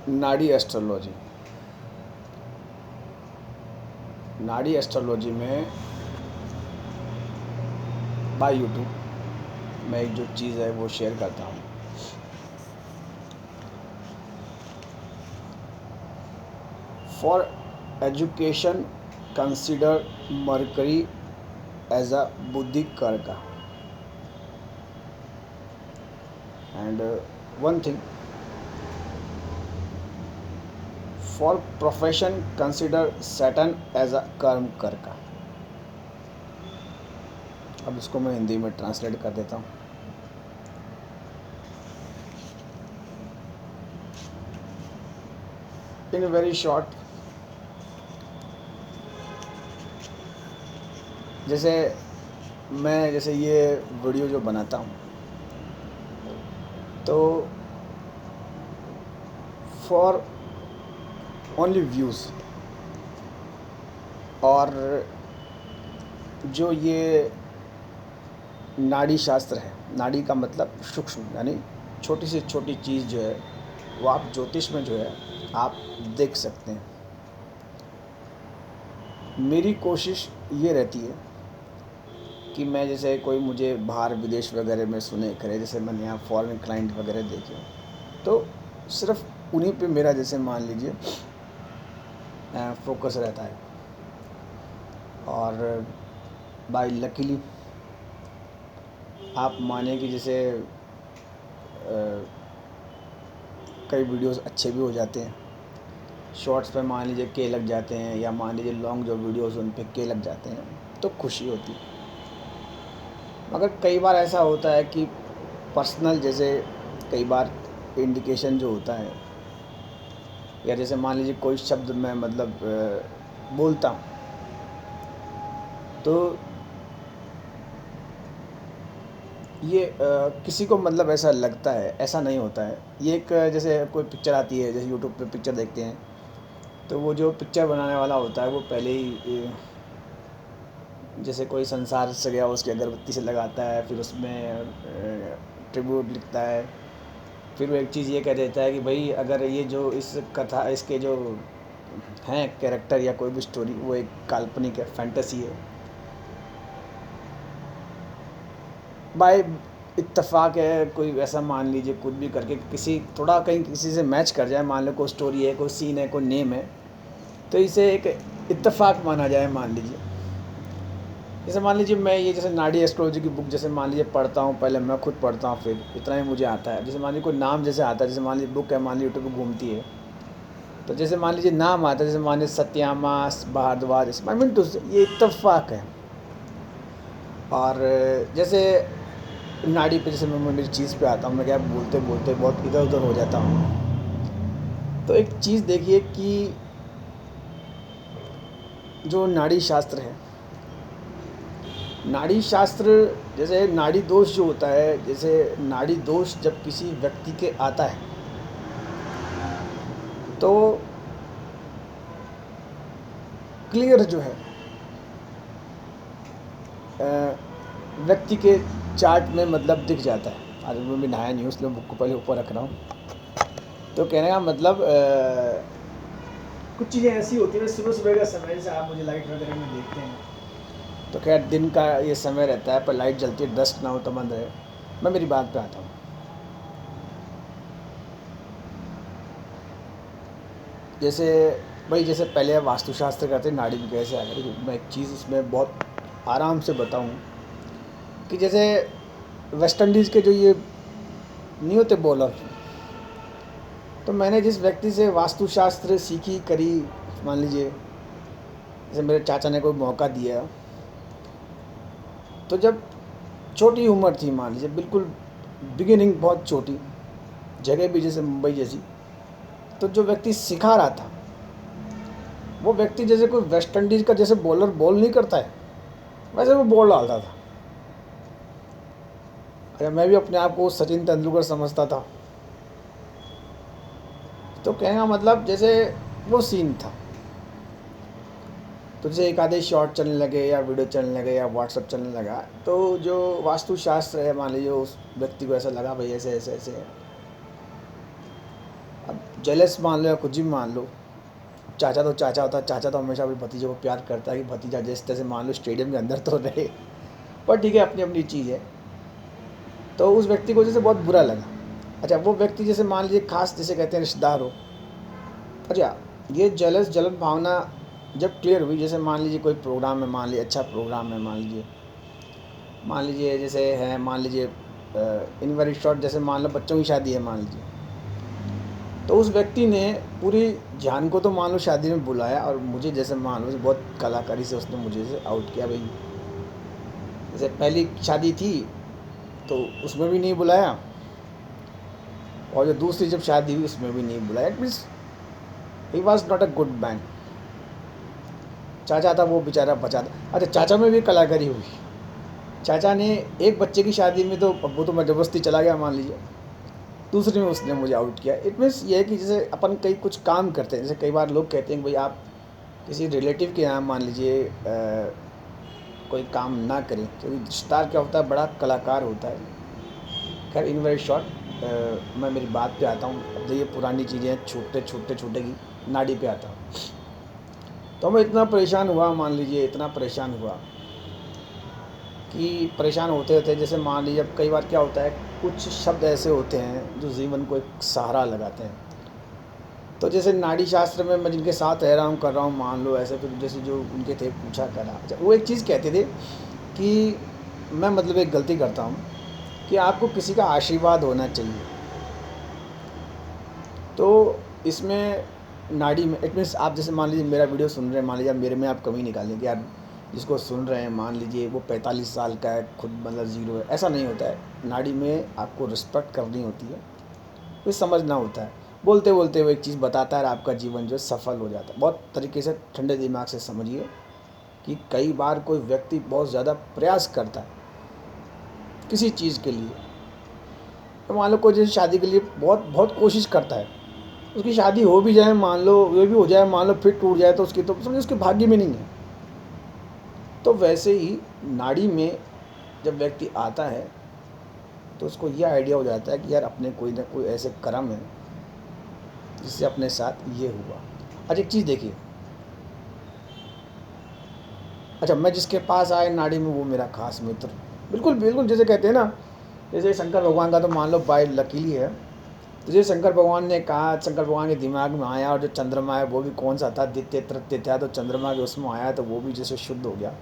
नाड़ी एस्ट्रोलॉजी। नाड़ी एस्ट्रोलॉजी में बाय यूट्यूब मैं एक जो चीज़ है वो शेयर करता हूँ। For education consider Mercury as a बुद्धि कारक and one thing for profession consider Saturn as a कर्म कारक। अब इसको मैं हिंदी में ट्रांसलेट कर देता हूँ। इन वेरी शॉर्ट, जैसे ये वीडियो जो बनाता हूँ तो फॉर ओनली व्यूज़, और जो ये नाड़ी शास्त्र है, नाड़ी का मतलब सूक्ष्म यानी छोटी से छोटी चीज़ जो है वो आप ज्योतिष में जो है आप देख सकते हैं। मेरी कोशिश ये रहती है कि मैं जैसे कोई मुझे बाहर विदेश वगैरह में सुने करे, जैसे मैंने यहाँ फॉरेन क्लाइंट वगैरह देखे तो सिर्फ उन्हीं पे मेरा जैसे मान लीजिए फोकस रहता है। और बाय लकीली आप माने कि जैसे कई वीडियोस अच्छे भी हो जाते हैं, शॉर्ट्स पे मान लीजिए के लग जाते हैं, या मान लीजिए लॉन्ग जो वीडियोस उन पे के लग जाते हैं तो खुशी होती है। मगर कई बार ऐसा होता है कि पर्सनल जैसे कई बार इंडिकेशन जो होता है, या जैसे मान लीजिए कोई शब्द मैं मतलब बोलता हूँ तो ये किसी को मतलब ऐसा लगता है, ऐसा नहीं होता है। ये एक जैसे कोई पिक्चर आती है, जैसे यूट्यूब पे पिक्चर देखते हैं तो वो जो पिक्चर बनाने वाला होता है वो पहले ही जैसे कोई संसार से गया उसकी अगरबत्ती से लगाता है, फिर उसमें ट्रिब्यूट लिखता है, फिर वो एक चीज़ ये कह देता है कि भाई अगर ये जो इस कथा इसके जो हैं कैरेक्टर या कोई भी स्टोरी वो एक काल्पनिक है, फैंटेसी है, बाय इत्तेफाक है, कोई ऐसा मान लीजिए कुछ भी करके किसी थोड़ा कहीं किसी से मैच कर जाए, मान लो कोई स्टोरी है, कोई सीन है, कोई नेम है, तो इसे एक इत्तेफाक माना जाए। मान लीजिए जैसे मान लीजिए मैं ये जैसे नाड़ी एस्ट्रोलॉजी की बुक जैसे मान लीजिए पढ़ता हूँ, पहले मैं खुद पढ़ता हूँ, फिर इतना ही मुझे आता है। जैसे मान लीजिए कोई नाम जैसे आता है, जैसे मान लीजिए बुक है, मान लीजिए यूट्यूब पर घूमती है, तो जैसे मान लीजिए नाम आता है, जैसे मान लीजिए सत्यामा भारद्वाज, आई मीन टू ये इत्तेफाक है। और जैसे नाड़ी पे जैसे मैं मेरी चीज़ पे आता हूँ, मैं क्या बोलते बोलते बहुत इधर उधर हो जाता हूँ। तो एक चीज़ देखिए कि जो नाड़ी शास्त्र है, नाड़ी शास्त्र जैसे नाड़ी दोष जो होता है, जैसे नाड़ी दोष जब किसी व्यक्ति के आता है तो क्लियर जो है व्यक्ति के चार्ट में मतलब दिख जाता है। आज मैं भी नहाया नहीं हूँ इसलिए बुक को पहले ऊपर रख रहा हूँ। तो कहने का मतलब कुछ चीज़ें ऐसी होती हैं, सुबह सुबह का समय जैसे आप मुझे लाइट वगैरह में देखते हैं, तो खैर दिन का ये समय रहता है, पर लाइट जलती है, डस्ट ना हो तो बंद रहे। मैं मेरी बात पे आता हूँ। जैसे भाई जैसे पहले वास्तुशास्त्र करते नाड़ी में कैसे आ गई, मैं एक चीज़ इसमें बहुत आराम से बताऊँ कि जैसे वेस्ट इंडीज़ के जो ये नहीं होते बॉलर, तो मैंने जिस व्यक्ति से वास्तुशास्त्र सीखी करी, मान लीजिए जैसे मेरे चाचा ने कोई मौका दिया, तो जब छोटी उम्र थी, मान लीजिए बिल्कुल बिगिनिंग, बहुत छोटी जगह भी जैसे मुंबई जैसी, तो जो व्यक्ति सिखा रहा था वो व्यक्ति जैसे कोई वेस्ट इंडीज़ का जैसे बॉलर बॉल नहीं करता है वैसे वो बॉल डालता था। अरे मैं भी अपने आप को सचिन तेंदुलकर समझता था। तो कहने का मतलब जैसे वो सीन था। तो जैसे एक आधे शॉर्ट चलने लगे या वीडियो चलने लगे या व्हाट्सअप चलने लगा, तो जो वास्तुशास्त्र है मान लीजिए उस व्यक्ति को ऐसा लगा भाई ऐसे ऐसे ऐसे है। अब जेलस मान लो या कुछ भी मान लो, चाचा तो चाचा होता है, चाचा तो हमेशा अपने भतीजे को प्यार करता है कि भतीजा जिस तरह से मान लो स्टेडियम के अंदर तो रहे, पर ठीक है अपनी अपनी चीज़ है। तो उस व्यक्ति को जैसे बहुत बुरा लगा। अच्छा वो व्यक्ति जैसे मान लीजिए खास जैसे कहते हैं रिश्तेदार हो, अच्छा ये जलन भावना जब क्लियर हुई, जैसे मान लीजिए कोई प्रोग्राम है, मान लीजिए अच्छा प्रोग्राम है, मान लीजिए जैसे है, मान लीजिए इन वेरी शॉर्ट जैसे मान लो बच्चों की शादी है मान लीजिए, तो उस व्यक्ति ने पूरी जान को तो मान लो शादी में बुलाया, और मुझे जैसे मान लो बहुत कलाकारी से उसने मुझे से आउट किया भाई। जैसे पहली शादी थी तो उसमें भी नहीं बुलाया, और जो दूसरी जब शादी हुई उसमें भी नहीं बुलाया। It means he was not a good man. चाचा था वो बेचारा बचा था। अच्छा चाचा में भी कलाकारी हुई, चाचा ने एक बच्चे की शादी में तो वो तो मैं ज़बरदस्ती चला गया मान लीजिए, दूसरे में उसने मुझे आउट किया। इट मीन्स ये है कि जैसे अपन कई कुछ काम करते हैं, जैसे कई बार लोग कहते हैं कि भाई आप किसी रिलेटिव के यहाँ मान लीजिए कोई काम ना करें, क्योंकि रिश्तेदार क्या होता है बड़ा कलाकार होता है। खैर इन वेरी शॉर्ट मैं मेरी बात पे आता हूँ। अब ये पुरानी चीज़ें छूटेगी, नाड़ी पे आता हूँ। तो मैं इतना परेशान हुआ मान लीजिए, इतना परेशान हुआ कि परेशान होते होते जैसे मान लीजिए अब कई बार क्या होता है, कुछ शब्द ऐसे होते हैं जो जीवन को एक सहारा लगाते हैं। तो जैसे नाड़ी शास्त्र में मैं जिनके साथ रह रहा हूँ कर रहा हूँ मान लो ऐसे, फिर जैसे जो उनके थे पूछा करा, अच्छा वो एक चीज़ कहते थे कि मैं मतलब एक गलती करता हूँ कि आपको किसी का आशीर्वाद होना चाहिए। तो इसमें नाड़ी में इट मीन्स आप जैसे मान लीजिए मेरा वीडियो सुन रहे हैं, मान लीजिए मेरे में आप कमी निकालें कि यार जिसको सुन रहे हैं मान लीजिए वो 45 साल का है, खुद मतलब ज़ीरो है, ऐसा नहीं होता है। नाड़ी में आपको रिस्पेक्ट करनी होती है, फिर समझना होता है। बोलते बोलते वो एक चीज़ बताता है और आपका जीवन जो है सफल हो जाता है। बहुत तरीके से ठंडे दिमाग से समझिए कि कई बार कोई व्यक्ति बहुत ज़्यादा प्रयास करता है किसी चीज़ के लिए, तो मान लो कोई जैसे शादी के लिए बहुत बहुत कोशिश करता है, उसकी शादी हो भी जाए मान लो, ये भी हो जाए मान लो, फिर टूट जाए तो उसकी तो समझिए उसके भाग्य में नहीं है। तो वैसे ही नाड़ी में जब व्यक्ति आता है तो उसको यह आइडिया हो जाता है कि यार अपने कोई ना कोई ऐसे कर्म है जिससे अपने साथ ये हुआ। अच्छा एक चीज़ देखिए, अच्छा मैं जिसके पास आए नाड़ी में वो मेरा खास मित्र, बिल्कुल बिल्कुल जैसे कहते हैं ना, जैसे शंकर भगवान का तो मान लो बाय लकीली है। तो जैसे शंकर भगवान ने कहा, शंकर भगवान के दिमाग में आया, और जो चंद्रमा है वो भी कौन सा था, द्वितीय तृतीय था, तो चंद्रमा के उसमें आया तो वो भी जैसे शुद्ध हो गया।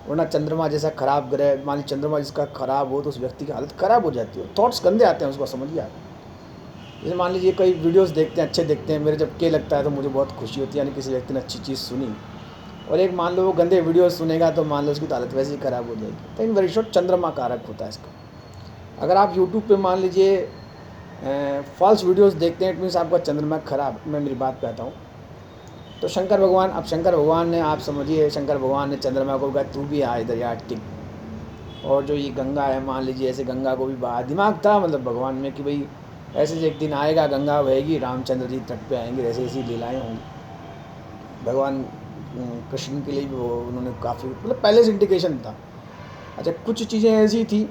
वरना चंद्रमा जैसा खराब ग्रह, मान लीजिए चंद्रमा जिसका खराब हो तो उस व्यक्ति की हालत खराब हो जाती है, थॉट्स गंदे आते हैं उसको, समझिए आप। जैसे मान लीजिए कई वीडियोस देखते हैं अच्छे देखते हैं, मेरे जब के लगता है तो मुझे बहुत खुशी होती है, यानी किसी व्यक्ति ने अच्छी चीज़ सुनी। और एक मान लो वो गंदे वीडियो सुनेगा तो मान लो उसकी तो हालत वैसे ही ख़राब हो जाएगी। तो इन वेरी शॉर्ट चंद्रमा कारक होता है इसका। अगर आप यूट्यूब पे मान लीजिए फॉल्स वीडियोस देखते हैं, इट मीन्स आपका चंद्रमा खराब। मैं मेरी बात पे आता हूँ। तो शंकर भगवान, अब शंकर भगवान ने, आप समझिए शंकर भगवान ने चंद्रमा को कहा तू भी आ इधर यार टिक। और जो ये गंगा है मान लीजिए, ऐसे गंगा को भी बहा दिमाग था मतलब भगवान में कि भाई ऐसे एक दिन आएगा गंगा बहेगी, रामचंद्र जी तट पे आएंगे, ऐसे ऐसी लीलाएँ होंगी। भगवान कृष्ण के लिए भी वो उन्होंने काफ़ी मतलब पहले से इंडिकेशन था। अच्छा कुछ चीज़ें ऐसी थी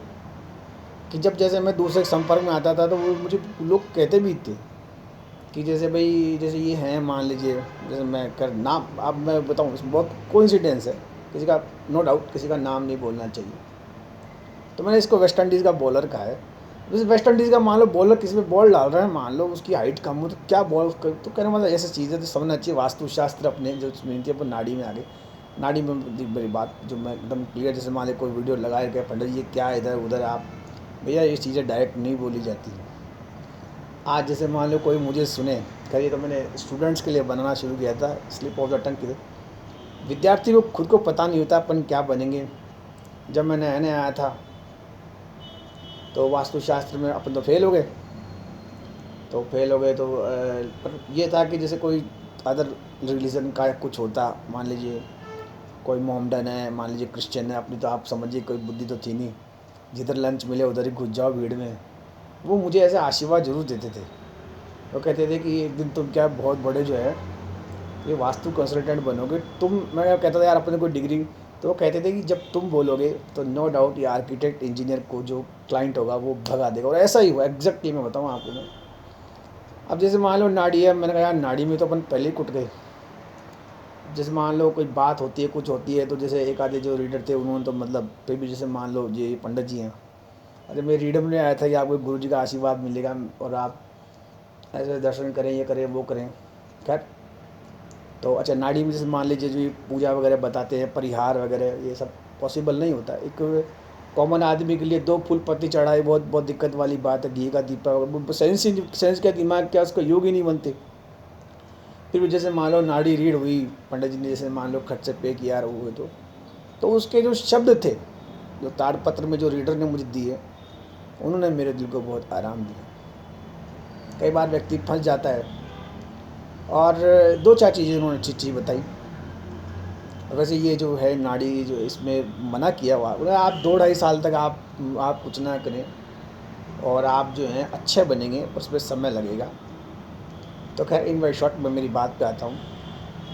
कि जब जैसे मैं दूसरे के संपर्क में आता था तो वो मुझे लोग कहते भी थे कि जैसे भाई जैसे ये हैं मान लीजिए, जैसे मैं कर नाम अब मैं बताऊँ, इसमें बहुत कोइंसिडेंस है, किसी का नो डाउट किसी का नाम नहीं बोलना चाहिए। तो मैंने इसको वेस्ट इंडीज़ का बॉलर कहा है। जैसे वेस्ट इंडीज़ का मान लो बॉलर किसी में बॉल डाल रहा है, मान लो उसकी हाइट कम हो तो क्या बॉल, तो कहने मतलब ऐसी चीज़ें तो समझना चाहिए। वास्तुशास्त्र अपने जो मेहनती अपन नाड़ी में आ गए, नाड़ी में मेरी बात जो मैं एकदम क्लियर, जैसे मान लो कोई वीडियो लगाए गए पंडित जी क्या इधर उधर, आप भैया ये चीज़ें डायरेक्ट नहीं बोली जाती। आज जैसे मान लो कोई मुझे सुने, करिए तो मैंने स्टूडेंट्स के लिए बनाना शुरू किया था स्लिप ऑफ द टंग की। विद्यार्थी को खुद को पता नहीं होता अपन क्या बनेंगे। जब मैं नया नया आया था तो वास्तुशास्त्र में अपन तो फेल हो गए, तो पर ये था कि जैसे कोई अदर रिलीजन का कुछ होता, मान लीजिए कोई मोहम्मडन है, मान लीजिए क्रिश्चियन है, अपनी तो आप समझिए कोई बुद्धि तो थी नहीं, जिधर लंच मिले उधर ही घुस जाओ भीड़ में। वो मुझे ऐसे आशीर्वाद जरूर देते थे। वो कहते थे कि एक दिन तुम क्या बहुत बड़े जो है ये वास्तु कंसल्टेंट बनोगे तुम। मैं कहता था यार अपने कोई डिग्री, तो वो कहते थे कि जब तुम बोलोगे तो नो डाउट ये आर्किटेक्ट इंजीनियर को जो क्लाइंट होगा वो भगा देगा, और ऐसा ही हुआ एग्जैक्टली। मैं बताऊँ आपको, मैं अब जैसे मान लो नाड़ी है, मैंने कहा यार नाड़ी में तो अपन पहले ही कुट गए। जैसे मान लो कोई बात होती है, कुछ होती है, तो जैसे एक आधे जो रीडर थे उन्होंने तो मतलब फिर भी, जैसे मान लो ये पंडित जी हैं, अरे मेरे रीडर में आया था कि आपको गुरु जी का आशीर्वाद मिलेगा और आप ऐसे दर्शन करें, ये करें, वो करें। खैर, तो अच्छा नाड़ी में जैसे मान लीजिए जो ये पूजा वगैरह बताते हैं, परिहार वगैरह, ये सब पॉसिबल नहीं होता। एक कॉमन आदमी के लिए 2 फूल पत्ती चढ़ाई बहुत बहुत दिक्कत वाली बात है। घी का दीपक, सेंस क्या, दिमाग क्या, उसका योग ही नहीं बनते। फिर भी जैसे मान लो नाड़ी रीड हुई, पंडित जी ने जैसे मान लो खट से पे किया हुए, तो उसके जो शब्द थे, जो ताड़पत्र में जो रीडर ने मुझे दिए, उन्होंने मेरे दिल को बहुत आराम दिया। कई बार व्यक्ति फंस जाता है, और 2-4 चीज़ें उन्होंने अच्छी चीज़ बताई। वैसे ये जो है नाड़ी, जो इसमें मना किया हुआ, बोले आप 2-2.5 साल तक आप कुछ ना करें और आप जो हैं अच्छे बनेंगे, उस पर समय लगेगा। तो खैर इन बाई शॉर्ट मैं मेरी बात पे आता हूँ।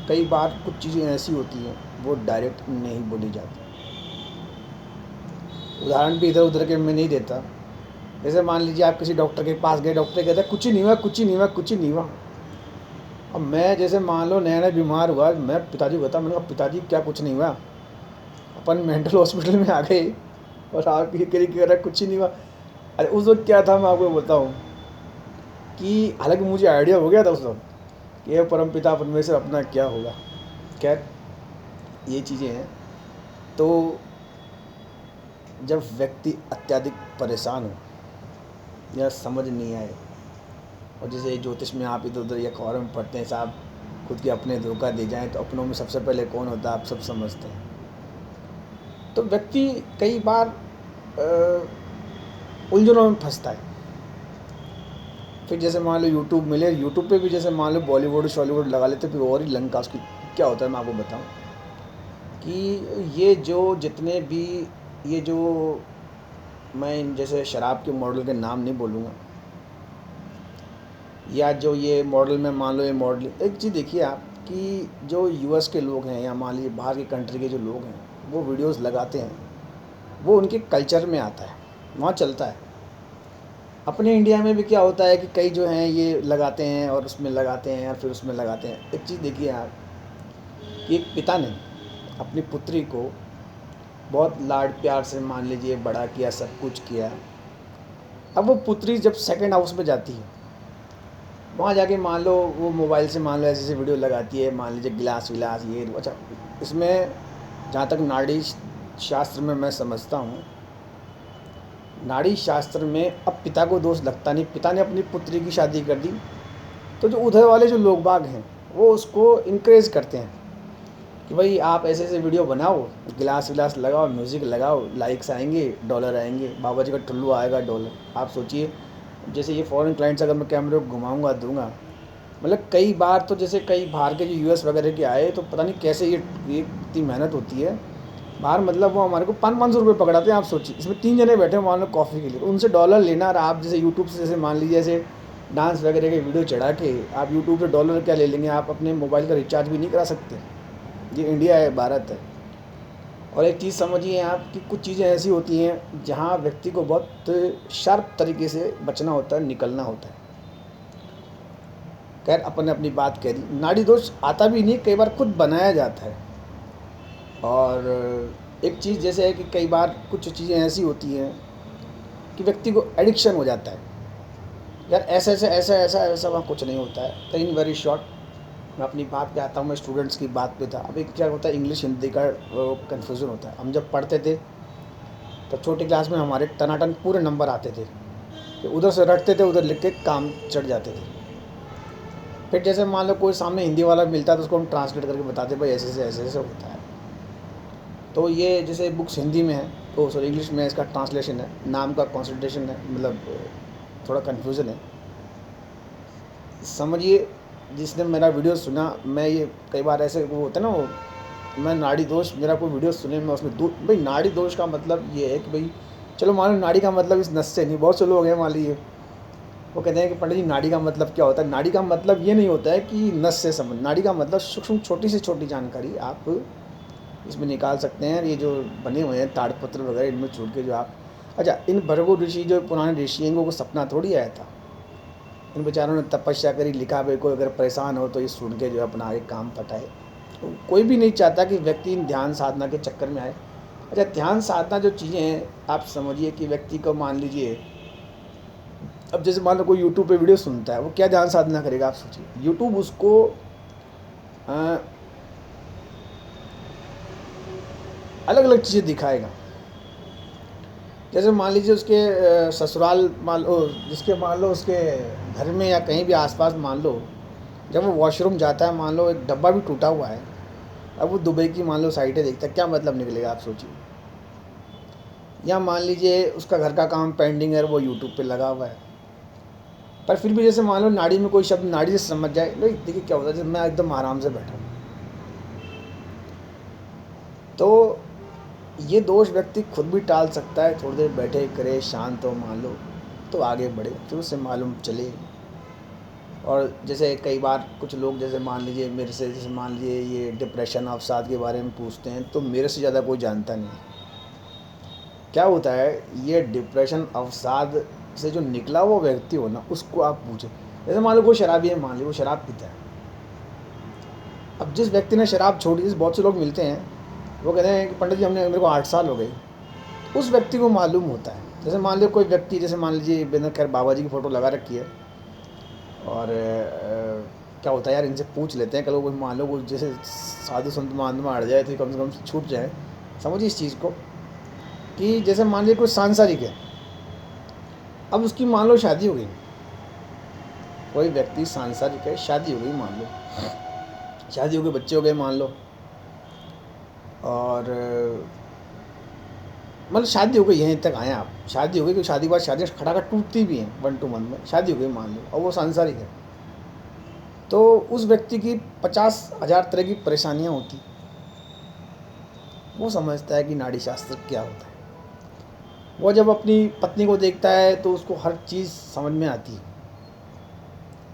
कई बार कुछ चीज़ें ऐसी होती हैं वो डायरेक्ट नहीं बोली जाती। उदाहरण भी इधर उधर के मैं नहीं देता। जैसे मान लीजिए आप किसी डॉक्टर के पास गए, डॉक्टर कहता है कुछ ही नहीं हुआ, कुछ ही नहीं हुआ, कुछ ही नहीं हुआ। अब मैं जैसे मान लो नया नया बीमार हुआ, मैं पिताजी को कहता, मैंने कहा पिताजी क्या कुछ नहीं हुआ, अपन मेंटल हॉस्पिटल में आ गए और आप ये कह रहा कुछ ही नहीं हुआ। अरे उस वक्त क्या था मैं आपको बताऊँ कि हालांकि मुझे आइडिया हो गया था उस वक्त कि ये परमपिता परमेश्वर अपना क्या होगा। खैर ये चीज़ें हैं। तो जब व्यक्ति अत्यधिक परेशान हो या समझ नहीं आए, और जैसे ज्योतिष में आप इधर उधर या अखबारों में पढ़ते हैं साहब, खुद के अपने धोखा दे जाएं तो अपनों में सबसे पहले कौन होता है आप सब समझते हैं। तो व्यक्ति कई बार उलझनों में फंसता है। फिर जैसे मान लो यूट्यूब मिले, यूट्यूब पे भी जैसे मान लो बॉलीवुड शॉलीवुड लगा लेते, फिर और ही लंका उसकी क्या होता है। मैं आपको बताऊं कि ये जो जितने भी ये जो, मैं जैसे शराब के मॉडल के नाम नहीं बोलूँगा, या जो ये मॉडल में मान लो ये मॉडल, एक चीज़ देखिए आप कि जो यूएस के लोग हैं या मान लीजिए बाहर की कंट्री के जो लोग हैं, वो वीडियोस लगाते हैं, वो उनके कल्चर में आता है, वहाँ चलता है। अपने इंडिया में भी क्या होता है कि कई जो हैं ये लगाते हैं और उसमें लगाते हैं और फिर उसमें लगाते हैं। एक चीज़ देखिए आप कि एक पिता ने अपनी पुत्री को बहुत लाड प्यार से मान लीजिए बड़ा किया, सब कुछ किया। अब वो पुत्री जब सेकंड हाउस में जाती है, वहाँ जाके मान लो वो मोबाइल से मान लो ऐसे ऐसे वीडियो लगाती है, मान लीजिए गिलास विलास ये। अच्छा, इसमें जहाँ तक नाड़ी शास्त्र में मैं समझता हूँ, नाड़ी शास्त्र में अब पिता को दोष लगता नहीं। पिता ने अपनी पुत्री की शादी कर दी, तो जो उधर वाले जो लोग बाग हैं वो उसको इनक्रेज करते हैं कि भाई आप ऐसे ऐसे वीडियो बनाओ, गिलास विलास लगाओ, म्यूज़िक लगाओ, लाइक्स आएंगे, डॉलर आएंगे, बाबा जी का टुल्लू आएगा डॉलर। आप सोचिए, जैसे ये फॉरेन क्लाइंट्स अगर मैं कैमरे को घुमाऊँगा दूंगा, मतलब कई बार तो जैसे कई बाहर के जो यूएस वगैरह के आए, तो पता नहीं कैसे ये इतनी मेहनत होती है बाहर। मतलब वो हमारे को 500-500 रुपये पकड़ाते हैं। आप सोचिए, इसमें 3 जने बैठे मान लो कॉफ़ी के लिए, उनसे डॉलर लेना। और आप जैसे यूट्यूब से जैसे मान लीजिए ऐसे डांस वगैरह के वीडियो चढ़ा के आप यूट्यूब से डॉलर क्या ले लेंगे, आप अपने मोबाइल का रिचार्ज भी नहीं करा सकते। ये इंडिया है, भारत है। और एक चीज़ समझिए आप कि कुछ चीज़ें ऐसी होती हैं जहाँ व्यक्ति को बहुत शार्प तरीके से बचना होता है, निकलना होता है। खैर अपन ने अपनी बात कह दी। नाड़ी दोष आता भी नहीं, कई बार खुद बनाया जाता है। और एक चीज़ जैसे है कि कई बार कुछ चीज़ें ऐसी होती हैं कि व्यक्ति को एडिक्शन हो जाता है। यार ऐसा ऐसा ऐसा ऐसा ऐसा वहाँ कुछ नहीं होता है। तो इन वेरी शॉर्ट मैं अपनी बात पे आता हूँ। मैं स्टूडेंट्स की बात पे था। अभी क्या होता है, इंग्लिश हिंदी का कन्फ्यूज़न होता है। हम जब पढ़ते थे तो छोटी क्लास में हमारे टनाटन पूरे नंबर आते थे, कि उधर से रटते थे, उधर लिख के काम चढ़ जाते थे। फिर जैसे मान लो कोई सामने हिंदी वाला मिलता है तो उसको हम ट्रांसलेट करके बताते भाई ऐसे ऐसे ऐसे होता है। तो ये जैसे बुक्स हिंदी में है, तो सॉरी इंग्लिश में इसका ट्रांसलेशन है, नाम का कॉन्सल्टेशन है, मतलब थोड़ा कन्फ्यूज़न है। समझिए, जिसने मेरा वीडियो सुना, मैं ये कई बार ऐसे वो होता है ना, वो मैं नाड़ी दोष, मेरा कोई वीडियो सुने, मैं उसमें भाई नाड़ी दोष का मतलब ये है कि भाई चलो मान लो नाड़ी का मतलब इस नस से नहीं। बहुत से लोग हैं मान लीजिए वो कहते हैं कि पंडित जी नाड़ी का मतलब क्या होता है। नाड़ी का मतलब ये नहीं होता है कि नस से संबंध। नाड़ी का मतलब सूक्ष्म छोटी से छोटी जानकारी आप इसमें निकाल सकते हैं। ये जो बने हुए हैं ताड़पत्र वगैरह, इनमें छोड़ के जो आप, अच्छा इन भृगु ऋषि जो पुराने ऋषि हैं, इनको सपना थोड़ी आया था। इन बेचारों ने तपस्या करी, लिखा भाई कोई अगर परेशान हो तो ये सुन के जो है अपना एक काम पटाए। तो कोई भी नहीं चाहता कि व्यक्ति इन ध्यान साधना के चक्कर में आए। अच्छा, ध्यान साधना जो चीज़ें हैं, आप समझिए कि व्यक्ति को मान लीजिए, अब जैसे मान लो कोई यूट्यूब पे वीडियो सुनता है, वो क्या ध्यान साधना करेगा आप सोचिए। यूट्यूब उसको अलग अलग चीज़ें दिखाएगा। जैसे मान लीजिए उसके ससुराल मान लो, जिसके मान लो उसके घर में या कहीं भी आसपास मान लो, जब वो वॉशरूम जाता है, मान लो एक डब्बा भी टूटा हुआ है, अब वो दुबई की मान लो साइटें देखता है, क्या मतलब निकलेगा आप सोचिए। या मान लीजिए उसका घर का काम पेंडिंग है, वो यूट्यूब पे लगा हुआ है, पर फिर भी जैसे मान लो नाड़ी में कोई शब्द नाड़ी से समझ जाए, नहीं देखिए क्या होता है, जब मैं एकदम आराम से बैठा हूँ तो ये दोष व्यक्ति खुद भी टाल सकता है, थोड़ी देर बैठे करे, शांत हो मान लो, तो आगे बढ़े, फिर उससे मालूम चले। और जैसे कई बार कुछ लोग जैसे मान लीजिए मेरे से, जैसे मान लीजिए ये डिप्रेशन अवसाद के बारे में पूछते हैं, तो मेरे से ज़्यादा कोई जानता नहीं है। क्या होता है, ये डिप्रेशन अवसाद से जो निकला वो व्यक्ति हो ना, उसको आप पूछें। जैसे मान लो कोई शराबी है, मान लीजिए वो शराब पीता है। अब जिस व्यक्ति ने शराब छोड़ी, जैसे बहुत से लोग मिलते हैं, वो कहते हैं कि पंडित जी हमने मेरे को 8 साल हो गए, उस व्यक्ति को मालूम होता है। जैसे मान लो कोई व्यक्ति, जैसे मान लीजिए मैंने खैर बाबा जी की फ़ोटो लगा रखी है, और क्या होता है यार, इनसे पूछ लेते हैं, कल कोई मान लो कोई जैसे साधु संत मान में अड़ जाए तो कम से कम छूट जाए। समझिए इस चीज़ को कि जैसे मान लीजिए कोई सांसारिक है, अब उसकी मान लो शादी हो गई, कोई व्यक्ति सांसारिक है, शादी हो गई मान लो, शादी हो गई, बच्चे हो गए मान लो, और मतलब शादी हो गई, यहीं तक आए आप, शादी हो गई, क्योंकि शादी के बाद शादी खटाखट टूटती भी हैं 1 to 1 में, शादी हो गई मान लो, और वो सांसारिक है, तो उस व्यक्ति की 50,000 तरह की परेशानियां होती। वो समझता है कि नाड़ी शास्त्र क्या होता है। वो जब अपनी पत्नी को देखता है तो उसको हर चीज़ समझ में आती है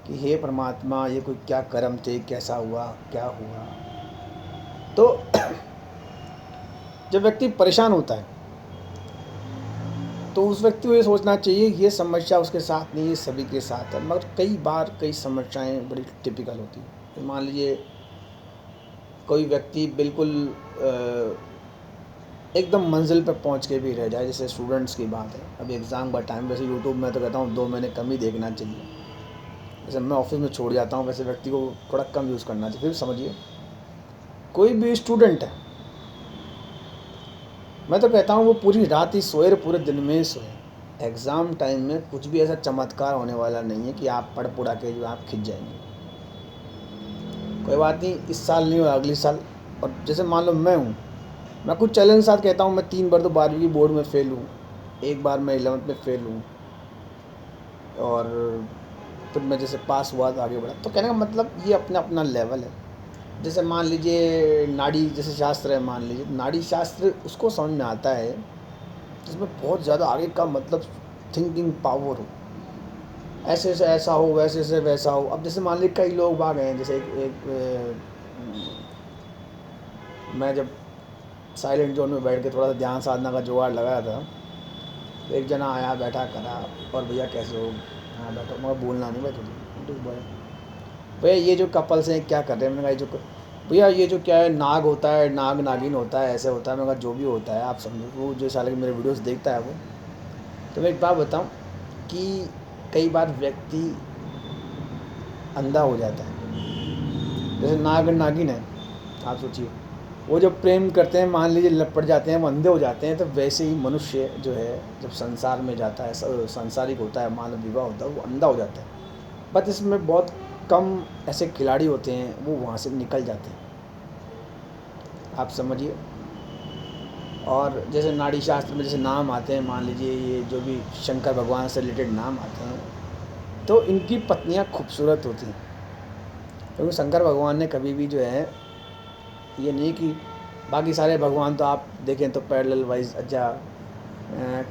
कि हे परमात्मा, ये कोई क्या कर्म थे, कैसा हुआ, क्या हुआ। तो जब व्यक्ति परेशान होता है तो उस व्यक्ति को ये सोचना चाहिए ये समस्या उसके साथ नहीं, ये सभी के साथ है। मगर कई बार कई समस्याएं बड़ी टिपिकल होती हैं। मान लीजिए कोई व्यक्ति बिल्कुल एकदम मंजिल पर पहुंच के भी रह जाए, जैसे स्टूडेंट्स की बात है, अभी एग्ज़ाम का टाइम, वैसे यूट्यूब में तो कहता हूँ 2 महीने कम ही देखना चाहिए, जैसे मैं ऑफिस में छोड़ जाता हूँ, वैसे व्यक्ति को थोड़ा कम यूज़ करना चाहिए। फिर समझिए कोई भी स्टूडेंट है, मैं तो कहता हूँ वो पूरी रात ही सोए, पूरे दिन में ही सोए। एग्ज़ाम टाइम में कुछ भी ऐसा चमत्कार होने वाला नहीं है कि आप पढ़ पुढ़ा के जो आप खिंच जाएंगे। कोई बात नहीं, इस साल नहीं हो, अगले साल। और जैसे मान लो मैं कुछ चैलेंज के साथ कहता हूँ, मैं 3 बार तो 12वीं की बोर्ड में फ़ेल हूँ, 1 बार मैं 11th में फ़ेल हूँ, और फिर मैं जैसे पास हुआ तो आगे बढ़ा। तो कहने का मतलब ये अपना अपना लेवल है। जैसे मान लीजिए नाड़ी जैसे शास्त्र है, मान लीजिए नाड़ी शास्त्र उसको समझ में आता है जिसमें बहुत ज़्यादा आगे का मतलब थिंकिंग पावर हो, ऐसे से ऐसा हो, वैसे से वैसा हो। अब जैसे मान लीजिए कई लोग बाग हैं, जैसे मैं जब साइलेंट जोन में बैठ के थोड़ा सा ध्यान साधना का जुगाड़ लगाया था, तो एक जना आया, बैठा, करा, और भैया कैसे हो, हाँ बैठो, मगर बोलना नहीं भाई, थोड़ी भैया ये जो कपल्स हैं क्या कर रहे हैं। मैंने कहा जो भैया ये जो क्या है, नाग होता है, नाग नागिन होता है, ऐसे होता है। मैंने कहा जो भी होता है आप समझो, वो जो साले मेरे वीडियोस देखता है वो। तो मैं एक बात बताऊं कि कई बार व्यक्ति अंधा हो जाता है। जैसे नाग नागिन है, आप सोचिए, वो जब प्रेम करते हैं, मान लीजिए लपट जाते हैं, वो अंधे हो जाते हैं, तो वैसे ही मनुष्य जो है जब संसार में जाता है, सांसारिक होता है, मानव विवाह होता है, वो अंधा हो जाता है। बट इसमें बहुत कम ऐसे खिलाड़ी होते हैं, वो वहाँ से निकल जाते हैं, आप समझिए। और जैसे नाड़ी शास्त्र में जैसे नाम आते हैं, मान लीजिए ये जो भी शंकर भगवान से रिलेटेड नाम आते हैं, तो इनकी पत्नियाँ खूबसूरत होती हैं, क्योंकि शंकर भगवान ने कभी भी जो है ये नहीं कि बाकी सारे भगवान तो आप देखें तो पैरेलल वाइज। अच्छा,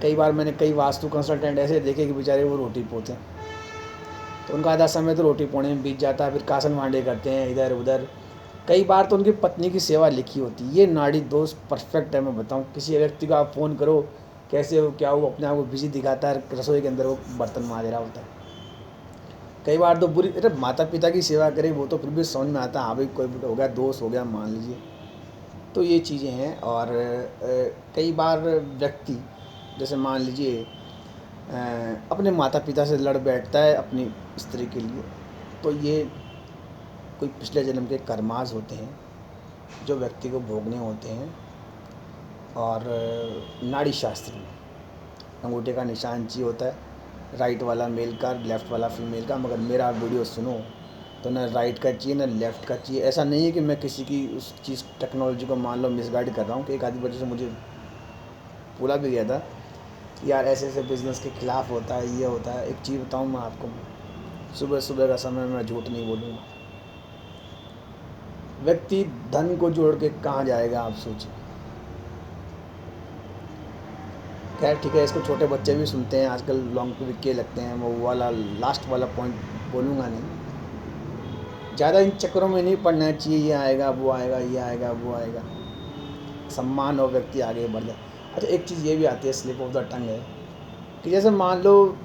कई बार मैंने कई वास्तु कंसल्टेंट ऐसे देखे कि बेचारे वो रोटी पोते हैं, तो उनका आधा समय तो रोटी पोने में बीत जाता है, फिर कासन वांडे करते हैं इधर उधर। कई बार तो उनकी पत्नी की सेवा लिखी होती है। ये नाड़ी दोस्त परफेक्ट है। मैं बताऊं, किसी व्यक्ति को आप फ़ोन करो, कैसे हो, क्या हो, अपने आप को बिजी दिखाता है, रसोई के अंदर वो बर्तन मांज रहा होता है। कई बार तो बुरी, अरे माता पिता की सेवा करें वो तो फिर भी समझ में आता है, हाँ भाई कोई हो गया, दोस्त हो गया मान लीजिए, तो ये चीज़ें हैं। और कई बार व्यक्ति जैसे मान लीजिए अपने माता पिता से लड़ बैठता है अपनी स्त्री के लिए, तो ये कोई पिछले जन्म के कर्माज होते हैं जो व्यक्ति को भोगने होते हैं। और नाड़ी शास्त्र में अंगूठे का निशान चाहिए होता है, राइट वाला मेल का, लेफ़्ट वाला फीमेल का। मगर मेरा वीडियो सुनो तो ना राइट का चाहिए ना लेफ़्ट का चाहिए। ऐसा नहीं है कि मैं किसी की उस चीज़ टेक्नोलॉजी को मान लो मिसगाइड कर रहा हूँ, कि एक आधी वजह से मुझे बोला भी गया था यार ऐसे ऐसे बिज़नेस के ख़िलाफ़ होता है, ये होता है। एक चीज़ बताऊँ मैं आपको, सुबह सुबह का समय मैं झूठ नहीं बोलूँगा। व्यक्ति धन को जोड़ के कहाँ जाएगा आप सोचिए। खैर ठीक है, इसको छोटे बच्चे भी सुनते हैं आजकल, लॉन्ग ट्रिप के लगते हैं। वो वाला लास्ट वाला पॉइंट बोलूँगा नहीं, ज़्यादा इन चक्करों में नहीं पड़ना चाहिए, ये आएगा वो आएगा, ये आएगा वो आएगा, सम्मान और व्यक्ति आगे बढ़ जाए। अच्छा एक चीज़ ये भी आती है, स्लिप ऑफ द टंग है, कि जैसे मान लो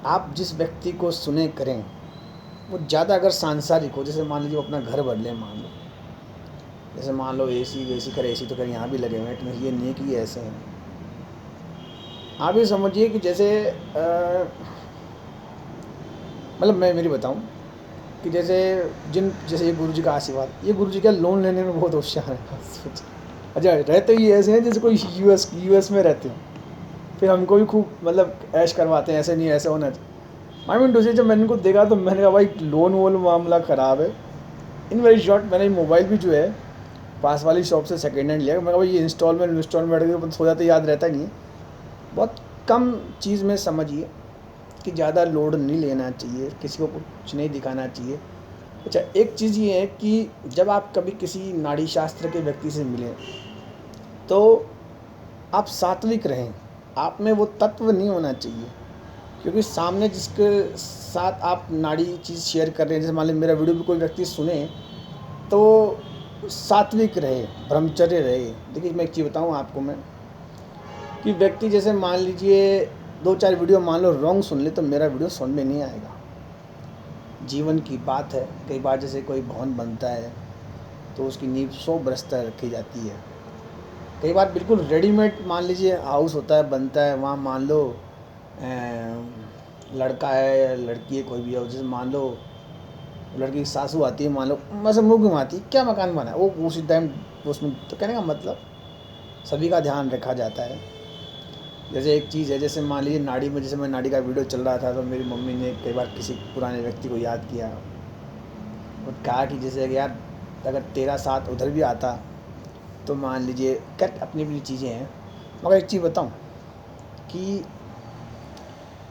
आप जिस व्यक्ति को सुने करें वो ज़्यादा अगर सांसारिक हो, जैसे मान लीजिए वो अपना घर बदले, मान लो जैसे मान लो एसी वेसी कर, एसी तो कर यहाँ भी लगे हुए हैं, तो ये नहीं कि ये ऐसे हैं। आप ये समझिए कि जैसे मतलब मैं मेरी बताऊं कि जैसे ये गुरु जी का आशीर्वाद, ये गुरु जी का लोन लेने में बहुत होशियार है। अच्छा रहते ही ऐसे हैं जैसे कोई यूएस में रहते हैं, फिर हमको भी खूब मतलब ऐश करवाते हैं, ऐसे नहीं ऐसे होना चाहिए। आई मीन टू से जब मैंने इनको देखा तो मैंने कहा भाई लोन वोन मामला ख़राब है। इन वेरी शॉर्ट मैंने मोबाइल भी जो है पास वाली शॉप से सेकेंड हैंड लिया। मैं कहा भाई ये इंस्टॉलमेंट हो जाता याद रहता नहीं है। बहुत कम चीज़ में समझिए कि ज़्यादा लोड नहीं लेना चाहिए, किसी को कुछ नहीं दिखाना चाहिए। अच्छा एक चीज़ ये है कि जब आप कभी किसी नाड़ी शास्त्र के व्यक्ति से मिलें तो आप सात्विक रहें, आप में वो तत्व नहीं होना चाहिए, क्योंकि सामने जिसके साथ आप नाड़ी चीज़ शेयर कर रहे हैं, जैसे मान लीजिए मेरा वीडियो भी कोई व्यक्ति सुने तो सात्विक रहे, ब्रह्मचर्य रहे। देखिए मैं एक चीज़ बताऊँ आपको मैं, कि व्यक्ति जैसे मान लीजिए 2-4 वीडियो मान लो रॉन्ग सुन ले तो मेरा वीडियो सुन में नहीं आएगा। जीवन की बात है, कई बार जैसे कोई भवन बनता है तो उसकी नींव 100 बरस तक रखी जाती है। कई बार बिल्कुल रेडीमेड मान लीजिए हाउस होता है, बनता है, वहाँ मान लो लड़का है या लड़की है कोई भी हो, जैसे मान लो लड़की की सासू आती है, मान लो मतलब मुँह घुमाती क्या मकान बना है वो उसी टाइम उसमें, तो कहने का मतलब सभी का ध्यान रखा जाता है। जैसे एक चीज़ है, जैसे मान लीजिए नाड़ी में, जैसे मैं नाड़ी का वीडियो चल रहा था तो मेरी मम्मी ने कई बार किसी पुराने व्यक्ति को याद किया और कहा कि जैसे यार अगर तेरा साथ उधर भी आता तो मान लीजिए कट अपनी अपनी चीज़ें हैं। मगर एक चीज़ बताऊं कि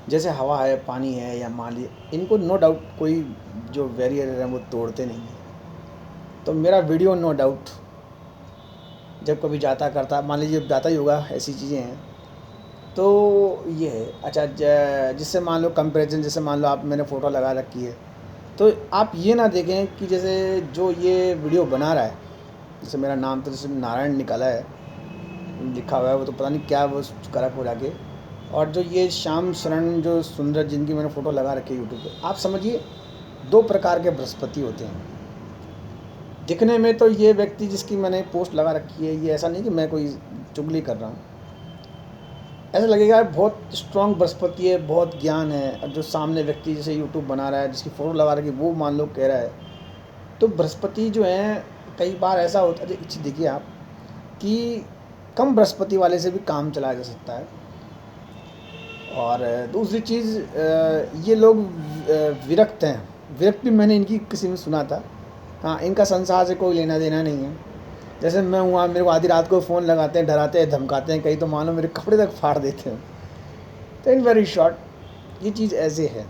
जैसे हवा है, पानी है, या मान लीजिए इनको नो डाउट कोई जो बैरियर है वो तोड़ते नहीं है। तो मेरा वीडियो नो डाउट जब कभी जाता करता, मान लीजिए जाता ही होगा, ऐसी चीज़ें हैं तो ये है। अच्छा जिससे मान लो कंपैरिजन, जैसे मान लो आप मैंने फ़ोटो लगा रखी है तो आप ये ना देखें कि जैसे जो ये वीडियो बना रहा है, जैसे मेरा नाम तो जैसे नारायण निकाला है लिखा हुआ है, वो तो पता नहीं क्या वो करा हो जाके, और जो ये श्याम शरण जो सुंदर जिनकी मैंने फ़ोटो लगा रखी है यूट्यूब पे, आप समझिए 2 प्रकार के बृहस्पति होते हैं दिखने में। तो ये व्यक्ति जिसकी मैंने पोस्ट लगा रखी है, ये ऐसा नहीं कि मैं कोई चुगली कर रहा हूँ, ऐसा लगेगा बहुत स्ट्रॉन्ग बृहस्पति है, बहुत ज्ञान है। और जो सामने व्यक्ति जैसे यूट्यूब बना रहा है, जिसकी फ़ोटो लगा रखी है, वो मान लो कह रहा है, तो बृहस्पति जो है कई बार ऐसा होता है। एक चीज़ देखिए आप कि कम बृहस्पति वाले से भी काम चलाया जा सकता है। और दूसरी चीज़ ये लोग विरक्त हैं, विरक्त भी मैंने इनकी किसी में सुना था। हाँ, इनका संसार से कोई लेना देना नहीं है। जैसे मैं हुआ, मेरे को आधी रात को फ़ोन लगाते हैं, डराते हैं, धमकाते हैं, कहीं तो मानो मेरे कपड़े तक फाड़ देते हैं। तो इन वेरी शॉर्ट ये चीज़ ऐसे है।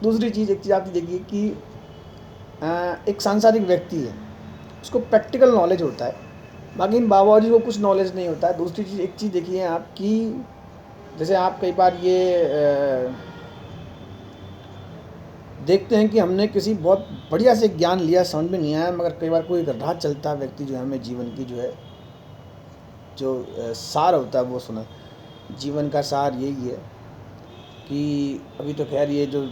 दूसरी चीज़, एक चीज़ आप देखिए कि एक सांसारिक व्यक्ति है, उसको प्रैक्टिकल नॉलेज होता है, बाकी इन बाबा जी को कुछ नॉलेज नहीं होता है। दूसरी चीज़, एक चीज़ देखिए आप कि जैसे आप कई बार ये देखते हैं कि हमने किसी बहुत बढ़िया से ज्ञान लिया, समझ में नहीं आया, मगर कई बार कोई राह चलता व्यक्ति जो है हमें जीवन की जो है जो सार होता है वो सुना। जीवन का सार यही है कि अभी तो खैर ये जो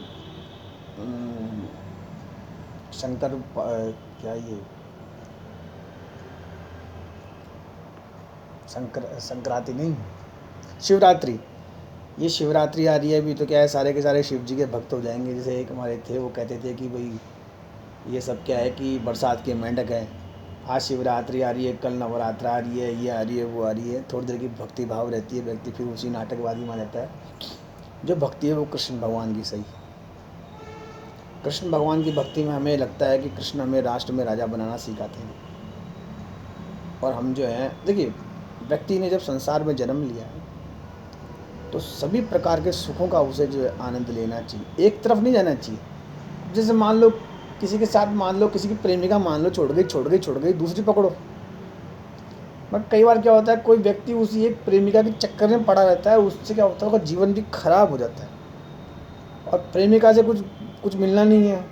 शंकर क्या ये संक्रांति नहीं, शिवरात्रि, ये शिवरात्रि आ रही है। अभी तो क्या है, सारे के सारे शिव जी के भक्त हो जाएंगे। जैसे एक हमारे थे, वो कहते थे कि भाई ये सब क्या है कि बरसात के मेंढक हैं, आज शिवरात्रि आ रही है, कल नवरात्रा आ रही है, ये आ रही है, वो आ रही है। थोड़ी देर की भक्ति भाव रहती है, व्यक्ति फिर उसी नाटकबाजी में आ जाता है। जो भक्ति है वो कृष्ण भगवान की सही, कृष्ण भगवान की भक्ति में हमें लगता है कि कृष्ण हमें राष्ट्र में राजा बनाना सिखाते हैं। और हम जो हैं, देखिए, व्यक्ति ने जब संसार में जन्म लिया है तो सभी प्रकार के सुखों का उसे जो है आनंद लेना चाहिए, एक तरफ नहीं जाना चाहिए। जैसे मान लो किसी के साथ, मान लो किसी की प्रेमिका मान लो छोड़ गई, दूसरी पकड़ो। बट कई बार क्या होता है, कोई व्यक्ति उसी एक प्रेमिका के चक्कर में पड़ा रहता है, उससे क्या होता है, उसका जीवन भी खराब हो जाता है और प्रेमिका से कुछ कुछ मिलना नहीं है।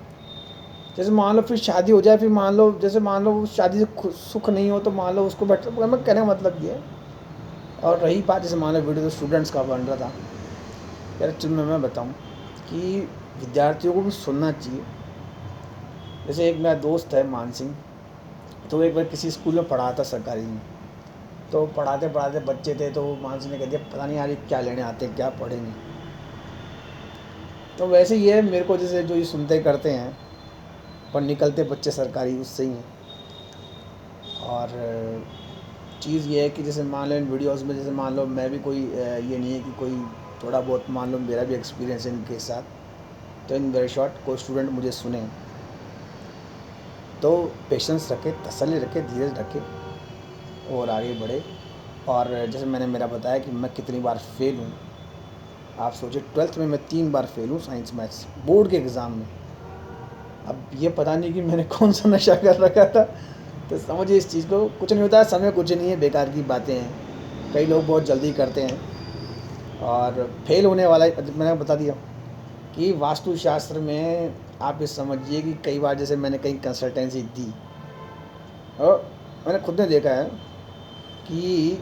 जैसे मान लो फिर शादी हो जाए, फिर मान लो, जैसे मान लो उस शादी से सुख नहीं हो तो मान लो उसको बैठ, मैं कहने का मतलब ये है। और रही बात, जैसे मान लो वीडियो तो स्टूडेंट्स का बन रहा था यार, चल मैं बताऊं कि विद्यार्थियों को भी सुनना चाहिए। जैसे एक मेरा दोस्त है मान सिंह, तो एक बार किसी स्कूल में पढ़ा था सरकारी में, तो पढ़ाते पढ़ाते बच्चे थे, तो मान सिंह ने कह दिया पता नहीं यार ये क्या लेने आते हैं, क्या पढ़ेंगे। तो वैसे ही है मेरे को, जैसे जो ये सुनते करते हैं पर निकलते बच्चे सरकारी उससे ही हैं। और चीज़ ये है कि जैसे मान लो इन वीडियोस में, जैसे मान लो मैं भी कोई ये नहीं है कि कोई थोड़ा बहुत, मान लो मेरा भी एक्सपीरियंस है इनके साथ, तो इन वेरी शॉर्ट कोई स्टूडेंट मुझे सुने तो पेशेंस रखे, तसल्ली रखे, धीरज रखे और आगे बढ़े। और जैसे मैंने मेरा बताया कि मैं कितनी बार फेल हूँ, आप सोचिए 12th में मैं 3 बार फेल हूँ साइंस मैथ्स बोर्ड के एग्ज़ाम में। अब ये पता नहीं कि मैंने कौन सा नशा कर रखा था। तो समझिए इस चीज़ को, कुछ नहीं होता है, समय कुछ नहीं है, बेकार की बातें हैं, कई लोग बहुत जल्दी करते हैं और फेल होने वाला मैंने बता दिया कि वास्तुशास्त्र में आप ये समझिए कि कई बार जैसे मैंने कहीं कंसल्टेंसी दी और मैंने खुद ने देखा है कि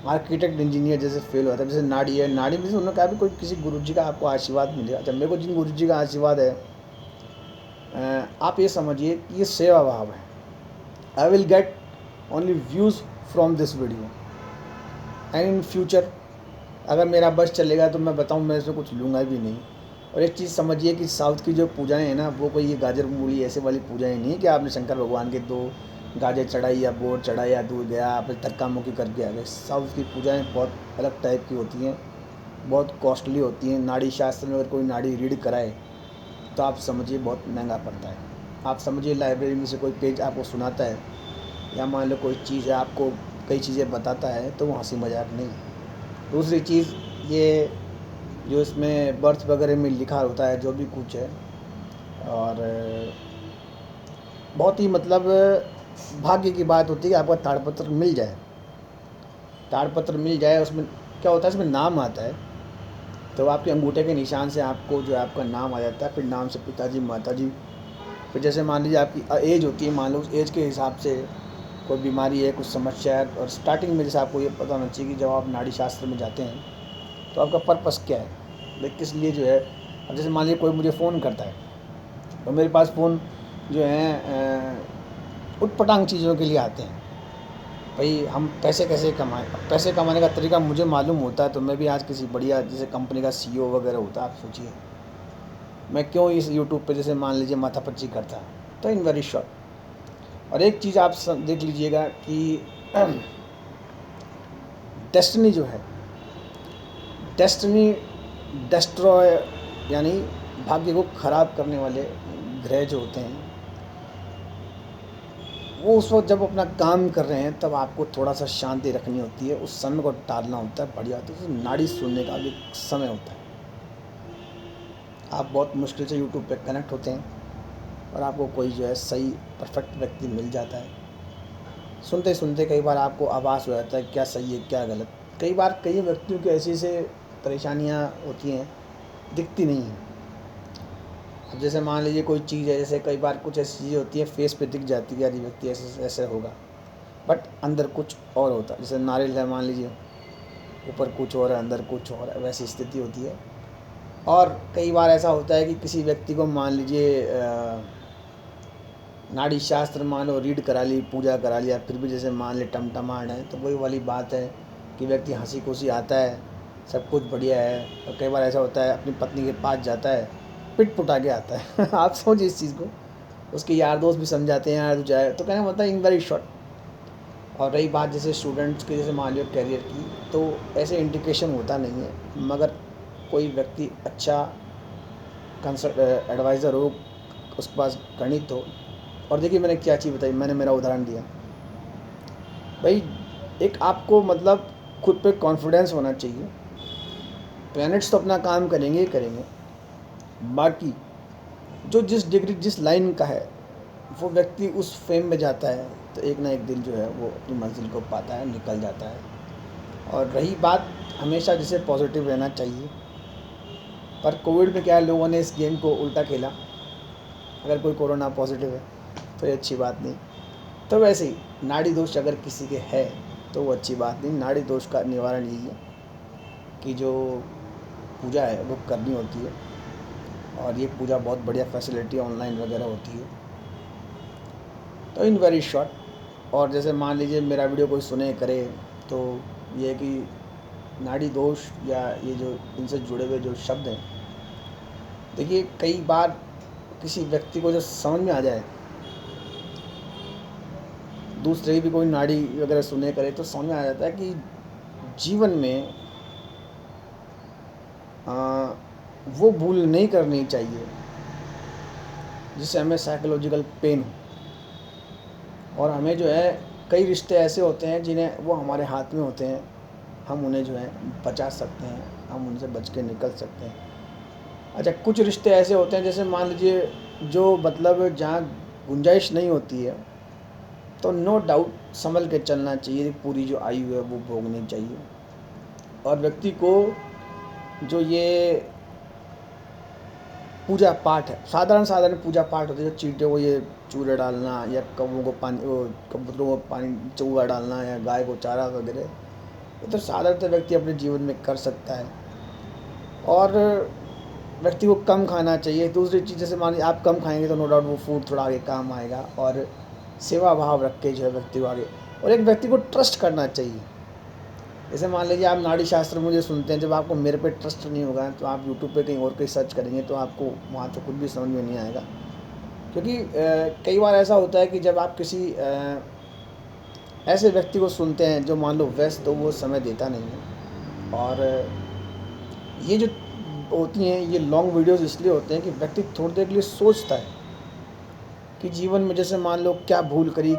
आर्किटेक्ट इंजीनियर जैसे फेल होता है। जैसे नाड़ी है, नाड़ी में से उन्होंने कहा भी कोई किसी गुरुजी का आपको आशीर्वाद मिलेगा। जब मेरे को जिन गुरुजी का आशीर्वाद है, आप ये समझिए कि ये सेवा भाव है। I will get only views from this video and in future अगर मेरा बस चलेगा तो मैं बताऊँ, मैं इसमें कुछ लूँगा भी नहीं। और एक चीज़ समझिए कि साउथ की जो पूजाएं हैं ना, वो कोई ये गाजर मूली ऐसे वाली पूजाएं नहीं कि आपने शंकर भगवान के 2 गाजर चढ़ाई या बोर चढ़ाई या दूध गया आप धक्का मुक्की करके आ गए। साउथ की पूजाएं बहुत अलग टाइप की होती हैं, बहुत कॉस्टली होती हैं। नाड़ी शास्त्र में अगर कोई नाड़ी रीड कराए तो आप समझिए बहुत महंगा पड़ता है। आप समझिए लाइब्रेरी में से कोई पेज आपको सुनाता है या मान लो कोई चीज़ है आपको कई चीज़ें बताता है, तो वो हंसी मजाक नहीं। दूसरी चीज़ ये जो इसमें बर्थ वगैरह में लिखा होता है जो भी कुछ है, और बहुत ही मतलब भाग्य की बात होती है कि आपका ताड़पत्र मिल जाए। ताड़पत्र मिल जाए, उसमें क्या होता है, इसमें नाम आता है, तो आपके अंगूठे के निशान से आपको जो है आपका नाम आ जाता है। फिर नाम से पिताजी माताजी, फिर जैसे मान लीजिए आपकी एज होती है, मान लो उस एज के हिसाब से कोई बीमारी है, कुछ समस्या है। और स्टार्टिंग में जैसे आपको ये पता होना चाहिए कि जब आप नाड़ी शास्त्र में जाते हैं तो आपका पर्पस क्या है, भाई किस लिए जो है। अब जैसे मान लीजिए कोई मुझे फ़ोन करता है, तो मेरे पास फ़ोन जो है उटपटांग चीज़ों के लिए आते हैं, भाई हम पैसे कैसे कमाएं। अब पैसे कमाने का तरीका मुझे मालूम होता है, तो मैं भी आज किसी बढ़िया जैसे कंपनी का CEO वगैरह होता है, आप सोचिए मैं क्यों इस यूट्यूब पे जैसे मान लीजिए माथापच्ची करता। तो इन वेरी शॉर्ट, और एक चीज़ आप देख लीजिएगा कि डेस्टिनी जो है, डेस्टिनी डेस्ट्रॉय यानी भाग्य को ख़राब करने वाले ग्रह जो होते हैं, वो उस वक्त जब अपना काम कर रहे हैं तब आपको थोड़ा सा शांति रखनी होती है, उस समय को टालना होता है, बढ़िया होता है। तो नाड़ी सुनने का भी समय होता है। आप बहुत मुश्किल से यूट्यूब पे कनेक्ट होते हैं और आपको कोई जो है सही परफेक्ट व्यक्ति मिल जाता है। सुनते सुनते कई बार आपको आभास हो जाता है क्या सही है क्या गलत। कई बार कई व्यक्तियों की ऐसी से परेशानियाँ होती हैं, दिखती नहीं हैं। अब जैसे मान लीजिए कोई चीज़ है, जैसे कई बार कुछ ऐसी चीज़ें होती है फेस पे दिख जाती है यार ये व्यक्ति ऐसे ऐसे होगा, बट अंदर कुछ और होता है। जैसे नारियल है मान लीजिए, ऊपर कुछ और है, अंदर कुछ और है, वैसी स्थिति होती है। और कई बार ऐसा होता है कि किसी व्यक्ति को मान लीजिए नाड़ी शास्त्र मान लो रीड करा ली, पूजा करा लिया, फिर भी जैसे मान ले टमटमाहट है, तो वही वाली बात है कि व्यक्ति हंसी खुशी आता है, सब कुछ बढ़िया है। और कई बार ऐसा होता है अपनी पत्नी के पास जाता है, पिट पुटा के आता है आप सोचिए इस चीज़ को। उसके यार दोस्त भी समझाते हैं यार तू जाए, तो कहना मतलब इन वेरी शॉर्ट। और रही बात जैसे स्टूडेंट्स की, जैसे मान लो करियर की, तो ऐसे इंडिकेशन होता नहीं है, मगर कोई व्यक्ति अच्छा कंसल्ट एडवाइज़र हो, उसके पास गणित हो। और देखिए मैंने क्या चीज़ बताई, मैंने मेरा उदाहरण दिया भाई। एक आपको मतलब खुद पे कॉन्फिडेंस होना चाहिए। प्लैनेट्स तो अपना काम करेंगे ही करेंगे, बाकी जो जिस डिग्री जिस लाइन का है वो व्यक्ति उस फेम में जाता है, तो एक ना एक दिन जो है वो अपनी मंजिल को पाता है, निकल जाता है। और रही बात, हमेशा जैसे पॉजिटिव रहना चाहिए। पर कोविड में क्या है, लोगों ने इस गेम को उल्टा खेला। अगर कोई कोरोना पॉजिटिव है तो ये अच्छी बात नहीं। तो वैसे ही नाड़ी दोष अगर किसी के है तो वो अच्छी बात नहीं। नाड़ी दोष का निवारण यही है कि जो पूजा है वो करनी होती है, और ये पूजा बहुत बढ़िया फैसिलिटी ऑनलाइन वगैरह होती है। तो इन वेरी शॉर्ट, और जैसे मान लीजिए मेरा वीडियो कोई सुने करे, तो ये है कि नाड़ी दोष या ये जो इनसे जुड़े हुए जो शब्द हैं, देखिए कई बार किसी व्यक्ति को जो समझ में आ जाए, दूसरे की भी कोई नाड़ी वगैरह सुने करे, तो समझ में आ जाता है कि जीवन में वो भूल नहीं करनी चाहिए जिससे हमें साइकोलॉजिकल पेन हो। और हमें जो है कई रिश्ते ऐसे होते हैं जिन्हें वो हमारे हाथ में होते हैं, हम उन्हें जो है बचा सकते हैं, हम उनसे बच के निकल सकते हैं। अच्छा, कुछ रिश्ते ऐसे होते हैं जैसे मान लीजिए जो मतलब जहाँ गुंजाइश नहीं होती है, तो नो डाउट संभल के चलना चाहिए, पूरी जो आयु है वो भोगनी चाहिए। और व्यक्ति को जो ये पूजा पाठ है, साधारण पूजा पाठ होते हैं, जो चींटे को ये चूरे डालना, या कौवों को पानी, वो कबूतरों को पानी चूहा डालना, या गाय को चारा वगैरह, ये तो साधारणतः व्यक्ति अपने जीवन में कर सकता है। और व्यक्ति को कम खाना चाहिए। दूसरी चीज़, जैसे मान लीजिए आप कम खाएंगे तो नो डाउट वो फूड थोड़ा आगे काम आएगा, और सेवा भाव रख के जो है व्यक्ति को आगे। और एक व्यक्ति को ट्रस्ट करना चाहिए। जैसे मान लीजिए आप नाड़ी शास्त्र मुझे सुनते हैं, जब आपको मेरे पे ट्रस्ट नहीं होगा तो आप यूट्यूब पे कहीं और कहीं सर्च करेंगे, तो आपको वहाँ तो कुछ भी समझ में नहीं आएगा। क्योंकि कई बार ऐसा होता है कि जब आप किसी ऐसे व्यक्ति को सुनते हैं जो मान लो व्यस्त, तो वो समय देता नहीं है। और ये जो होती हैं ये लॉन्ग वीडियोस इसलिए होते हैं कि व्यक्ति थोड़ी देर के लिए सोचता है कि जीवन में जैसे मान लो क्या भूल करी,